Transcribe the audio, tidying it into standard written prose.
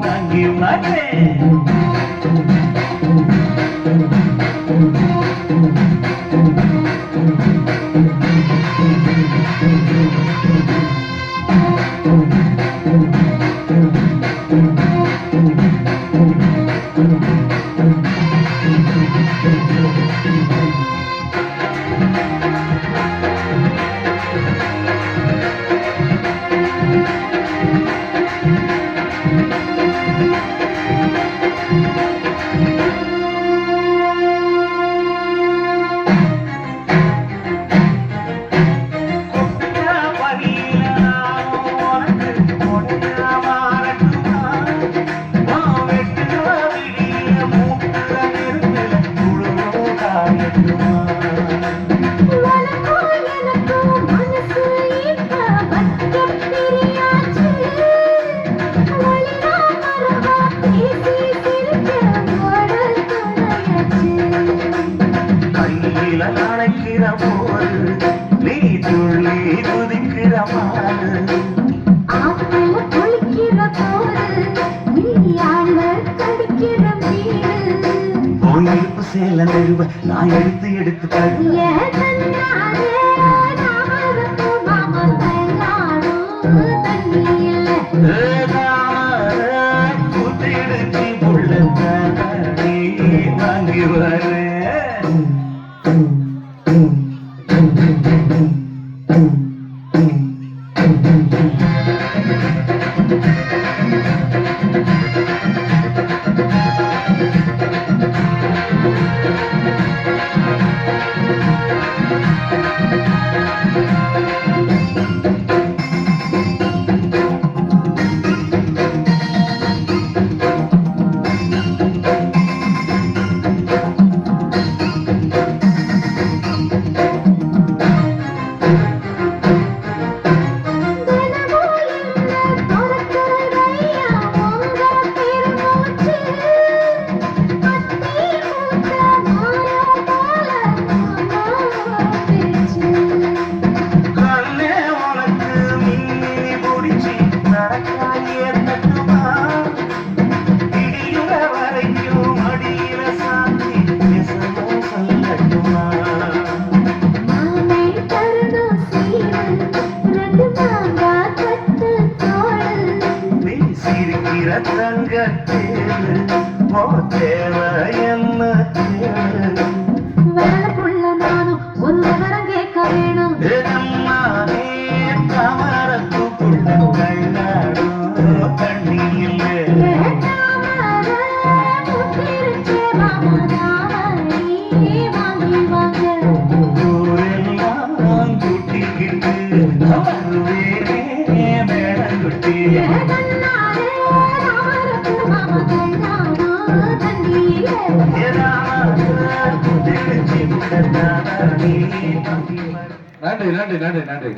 வாங்கி மாட்டேன். அணைக்கிற போது நீ துள்ளி குதிக்கிற மாறு ஆத்துல குளிக்கிற போது நீ ஆழ்வ கடிக்கிற மீறு போயிருப்பு சேல நெருவ நான் எடுத்து எடுத்து கூத்திடுச்சு புள்ள வாங்கி வர தங்கத்தேரு மோ தேவை என்ன வேலை புள்ள நானும் ஒரு விவரம் கேட்க வேணும் நம்மானே தமரத்து புள்ள கண்ணாடும் கண்ணியில் ஊரெல்லாம் கூட்டிக்கிட்டு வருவேனே மேடங்குட்டி நன்றி நன்றி நன்றி நன்றி.